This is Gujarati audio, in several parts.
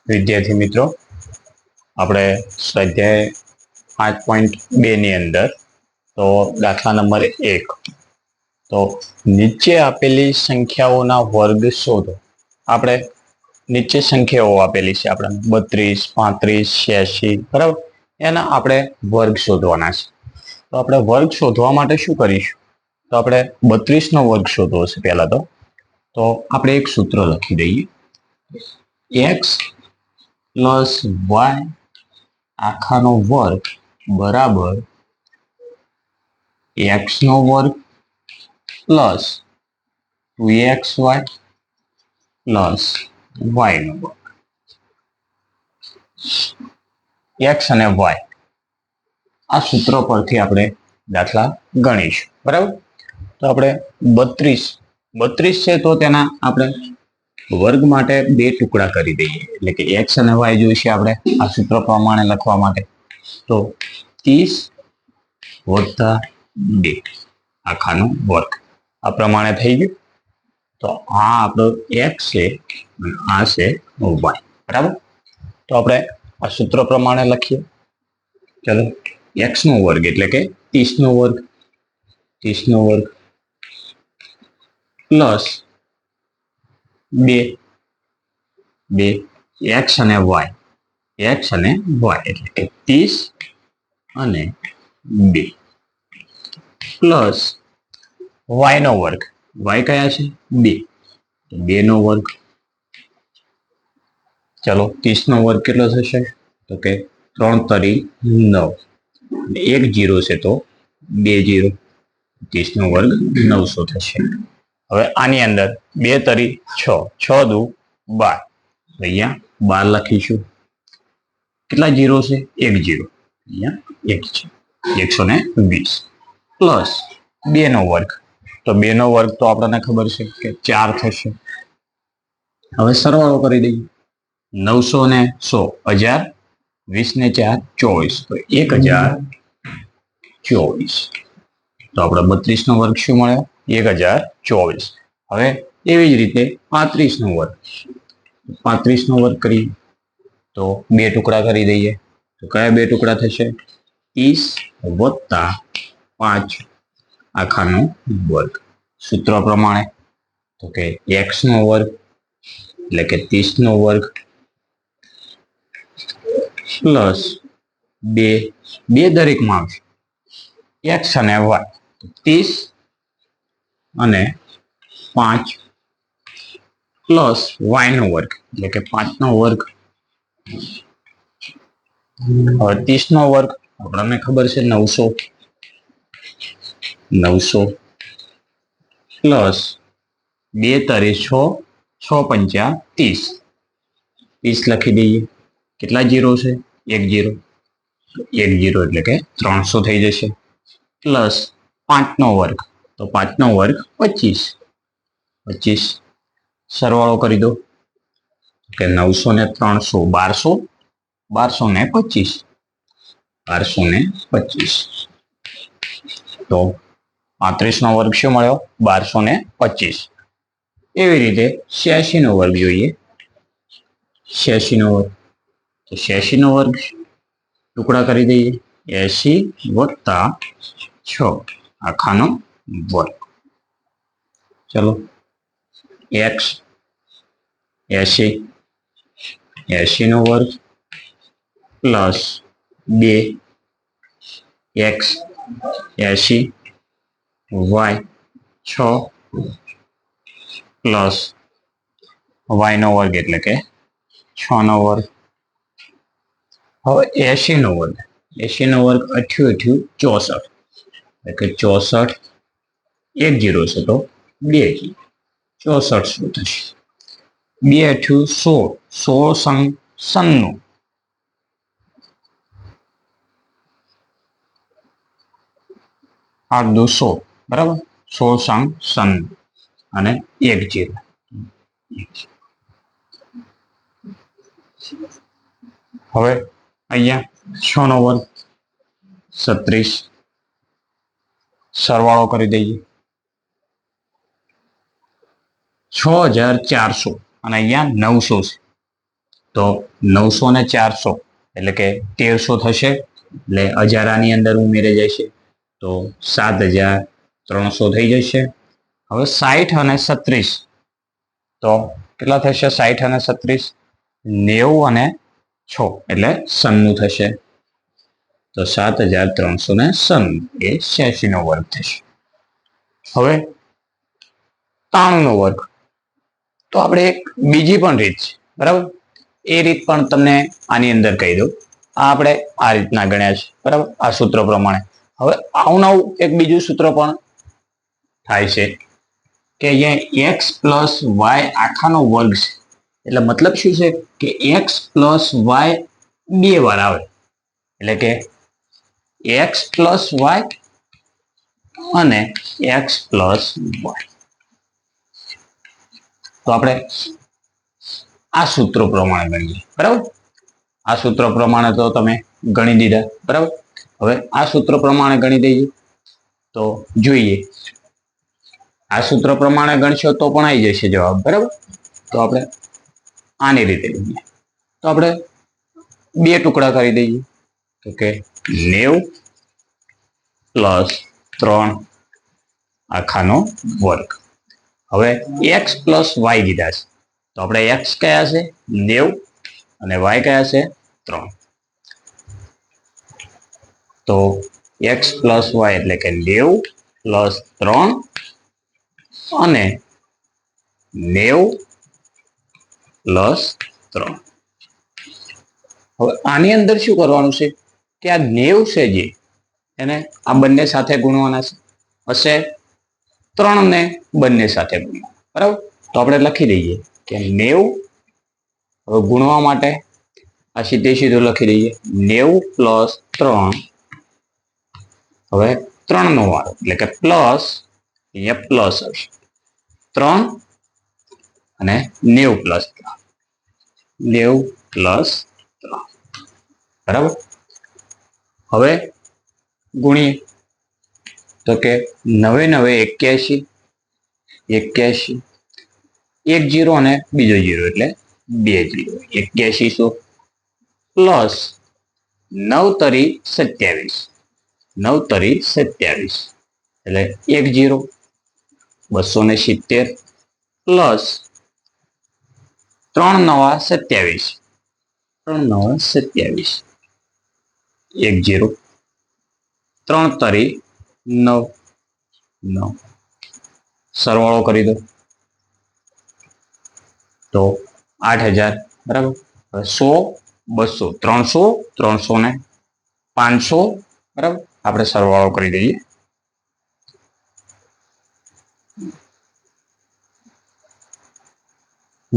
વિદ્યાર્થી મિત્રો, આપણે સ્વાધ્યાય 5.2 ની અંદર તો દાખલા નંબર 1 તો નીચે આપેલી સંખ્યાઓના વર્ગ શોધો. આપણે નીચે સંખ્યાઓ આપેલી છે આપણે 32, 35, 86 બરાબર, એના આપણે વર્ગ શોધવાના છે. તો આપણે વર્ગ શોધવા માટે શું કરીશું? તો આપણે 32 નો વર્ગ શોધવો છે. પહેલા તો આપણે એક સૂત્ર લખી દઈએ, x પ્લસ વાય આખાનો વર્ગ બરાબર એક્સ નો વર્ગ પ્લસ 2xy પ્લસ વાય નો વર્ગ. એક્સ અને વાય આ સૂત્ર પરથી આપણે દાખલા ગણીશું. બરાબર, તો આપણે 32 છે તો તેના આપણે વર્ગ માટે બે ટુકડા કરી દઈએ, એટલે કે એક્સ અને વાય જોઈશે આપણે આ સૂત્ર પ્રમાણે લખવા માટે. તો 30 + 2 આખાનો વર્ગ આ પ્રમાણે થઈ ગયું. તો આ આપણો એક્સ છે અને આ છે વાય. બરાબર, તો આપણે આ સૂત્ર પ્રમાણે લખીએ. ચલો, એક્સ નો વર્ગ એટલે કે 30 નો વર્ગ, 30 નો વર્ગ પ્લસ 2 એક્સ અને વાય એટલે કે 30 અને 2 પ્લસ વાય નો વર્ગ. વાય કયા છે? 2 નો વર્ગ. ચલો, 30 નો વર્ગ કેટલો થશે? તો કે 3 તરી 9, 1 0 છે તો 2 0, 30 નો વર્ગ 900 થશે. હવે આની અંદર 2 તરી 6, 6 દુ 12, અહીંયા 12 લખીશું. કેટલા 0 છે? 1 0, અહીંયા 1 છે, 120 પ્લસ 2 નો વર્ગ. તો 2 નો વર્ગ તો આપણને ખબર છે કે 4 થશે. હવે સરવાળો કરી દઈએ. 900 ને 100 1000, 20 ને 4 24, તો 1024. તો આપણે 32 નો વર્ગ શું મળ્યો? 1024. હવે એવી જ રીતે 35 નો વર્ગ. 35 નો વર્ગ કરીએ તો બે ટુકડા કરી દઈએ. તો કયા બે ટુકડા થશે? 30 + 5 આખાનો વર્ગ. સૂત્ર પ્રમાણે તો કે એક્સ નો વર્ગ એટલે કે 30 નો વર્ગ પ્લસ 2 દરેકમાં આવશે, એક્સ અને વાય. 30 અને 5 પ્લસ વાય નો વર્ગ એટલે કે 5 નો વર્ગ. હવે 30 નો વર્ગ આપણને ખબર છે 900 પ્લસ 2 તરી 6, 6 પંચા 30, 30 લખી દઈએ. કેટલા 0 છે? 1 0, 1 0 એટલે કે 300 થઈ જશે. પ્લસ 5 નો વર્ગ, તો 5 નો વર્ગ 25, સરવાળો કરી દો કે 900 ને 300 1200, 1200 ને 25, 1225. તો 35 નો વર્ગ શું મળ્યો? 1225. એવી રીતે 86 નો વર્ગ જોઈએ. 86 નો વર્ગ, તો 86 નો વર્ગ ટુકડા કરી દઈએ. 80 + 6 આખાનો વર્ગ. ચલો, એક્સ 80 નો વર્ગ plus 2 X 80 Y 6 plus Y નો વર્ગ એટલે કે 6 નો વર્ગ. હવે 80 નો વર્ગ, 80 નો વર્ગ 88 64 એટલે કે 64, 1 0 છે તો 2 64 શું થશે? 2 8 16, 16 96, 8 2 16, બરાબર, 16 96 અને 1 0. હવે અહીંયા 6 નો વર્ગ 36, સરવાળો કરી દઈએ. 6400 અને અહીંયા 900 છે તો 900 ને 400 એટલે કે 1300 થશે, એટલે હજારાની અંદર ઉમેરી જશે તો 7300 થઈ જશે. હવે 60 અને 36 તો કેટલા થશે? 60 અને 36 90 અને 6 એટલે 96 થશે. તો 7396 એ 86 નો વર્ગ થશે. હવે 93 નો વર્ગ તો આપણે એક બીજી પણ રીત છે, બરાબર? એ રીત પણ તમને આની અંદર કહી દઉં. આપણે આ રીતના ગણ્યા છે, બરાબર? આ સૂત્ર પ્રમાણે. હવે આવું એક બીજું સૂત્ર પણ થાય છે કે અહીંયા x પ્લસ વાય આખાનો વર્ગ છે. એટલે મતલબ શું છે કે x પ્લસ વાય 2 વાર આવે, એટલે કે x પ્લસ વાય અને x પ્લસ વાય. તો આપણે આ સૂત્ર પ્રમાણે ગણીએ, બરાબર? આ સૂત્ર પ્રમાણે તો તમે ગણી દીધા, બરાબર? હવે આ સૂત્ર પ્રમાણે ગણી દઈએ તો જોઈએ. આ સૂત્ર પ્રમાણે ગણશો તો પણ આવી જશે જવાબ, બરાબર? તો આપણે આની રીતે ગણીએ તો આપણે 2 ટુકડા કરી દઈએ, તો કે 90 પ્લસ 3 આખાનો વર્ગ. હવે x પ્લસ વાય દીધા છે તો આપણે x કયા છે? 90 અને y કયા છે? 3. તો x પ્લસ વાય એટલે કે 90 પ્લસ 3 અને 90 પ્લસ 3. હવે આની અંદર શું કરવાનું છે કે આ 90 છે જે એને આ બંને સાથે ગુણવાના છે, હશે 3 ને બંને સાથે ગુણવાના, બરાબર? તો આપણે લખી દઈએ કે 90, હવે ગુણવા માટે આ સીધું લખી દઈએ 90 પ્લસ 3. હવે 3 નો વારો એટલે કે પ્લસ, અહીંયા પ્લસ આવશે 3 અને 90 પ્લસ 3, 90 પ્લસ 3, બરાબર? હવે ગુણીએ તો કે 9 9 81, 81 એક 0 અને બીજો 0 એટલે 2 0, 8100 પ્લસ 9 તરી 27, 9 તરી 27 એટલે 1 0, 270 પ્લસ 3 નવા 27, 3 નવા 27, 1 0, 3 તરી 9, 9 સરવાળો કરી દો તો 8000, બરાબર? 100 200 300 300 ને 500, બરાબર? આપણે સરવાળો કરી દઈએ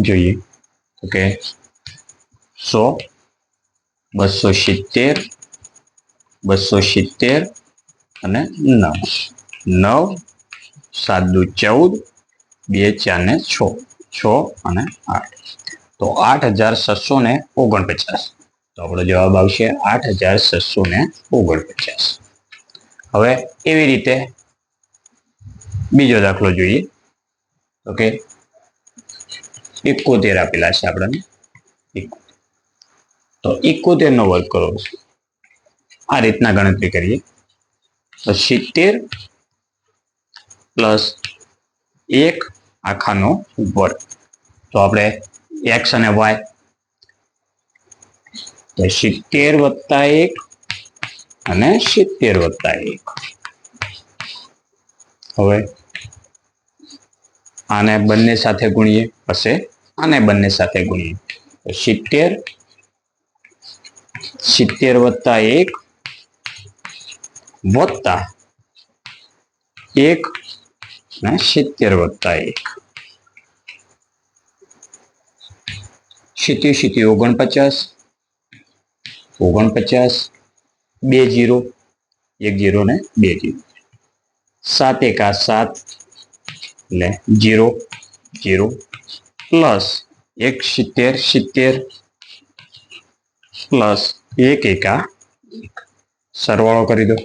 જોઈએ તો કે 100 270 270 અને 9 9 7 દુ 14, 2 4 ને 6, 6 અને 8 તો 8649. તો આપણો જવાબ આવશે 8649. હવે એવી રીતે બીજો દાખલો જોઈએ તો કે 71 આપેલા છે આપણને. તો 71 નો વર્ગ કરો, આ રીતના ગણતરી કરીએ તો 70 પ્લસ 1 આખાનો વર્ગ. તો આપણે x અને y તો 70 વત્તા 1 અને 70 વત્તા 1. હવે આને બંને સાથે ગુણીએ, પછી આને બંને સાથે ગુણીએ તો 70 વત્તા 1 વત્તા 1 અને 70 વત્તા 1, 70 49, 49 2 0, 1 0 ને 2 0, 7 1 7 એટલે 0 0 પ્લસ 1 70 70 પ્લસ 1 1 સરવાળો કરી દો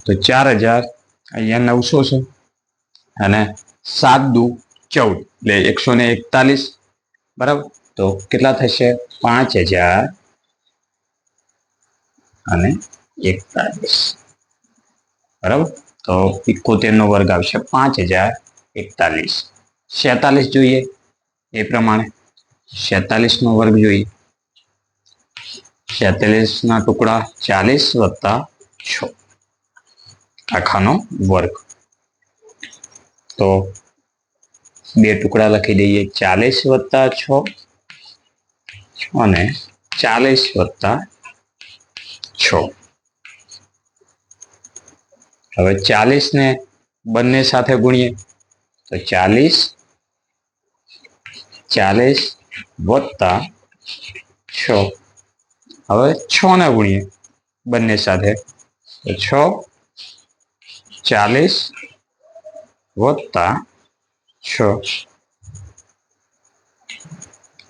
તો 4000, અહીંયા 900 છે અને 7 દુ 14 એટલે 141, બરાબર? તો તો કેટલા થશે? 5041, બરાબર. તો 71 નો વર્ગ આવશે 5041. 46 જોઈએ એ પ્રમાણે 46 નો વર્ગ જોઈએ. 46 ના ટુકડા 40 વત્તા 6 આખાનો વર્ગ. તો બે ટુકડા લખી દઈએ, 40 વત્તા 6 અને 40 વત્તા 6. હવે 40 ને બંને સાથે ગુણીએ તો 40 વત્તા 6. હવે 6 ને ગુણીએ બંને સાથે તો 6, 40 વત્તા 6,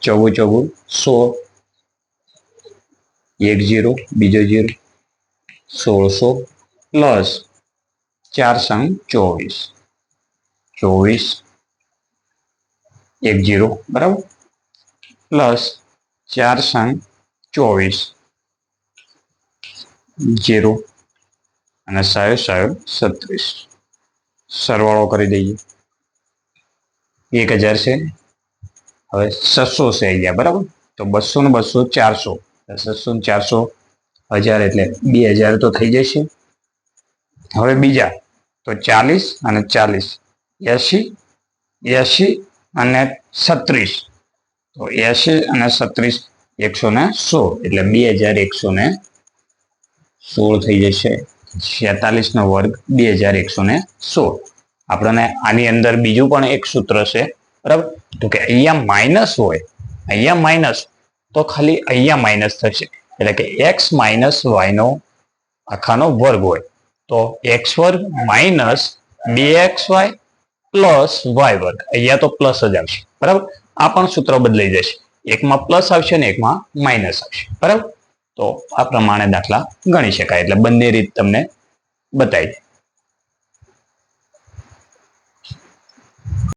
4 4 16, એક 0 બીજો 0, 1600 પ્લસ 4 સંગ 24, 24 એક 0, બરાબર, પ્લસ 4 સંગ 24, 0 અને 36. સરવાળો કરી દઈએ. 1000 છે, હવે 600 છે અહીંયા, બરાબર. તો 200 ને 200 400, 600 ને 400 1000 એટલે 2000 તો થઈ જશે. હવે બીજા તો 40 અને 40, 80, 80 અને 36, તો 80 અને 36 116 એટલે 2116 થઈ જશે. 46 નો વર્ગ 2116. આપણને આની અંદર બીજું પણ એક સૂત્ર છે, બરાબર. તો કે અહીંયા માઇનસ હોય, અહીંયા માઇનસ, તો ખાલી અહીંયા માઇનસ થશે, એટલે કે x માઇનસ y નો આખાનો વર્ગ હોય તો x વર્ગ માઇનસ 2xy પ્લસ y વર્ગ. અહીંયા તો પ્લસ જ આવશે, બરાબર. આ પણ સૂત્ર બદલાઈ જશે, એકમાં પ્લસ આવશે ને એકમાં માઇનસ આવશે, બરાબર. તો આ પ્રમાણે દાખલા ગણી શકાય. એટલે બંને રીત તમને બતાવી.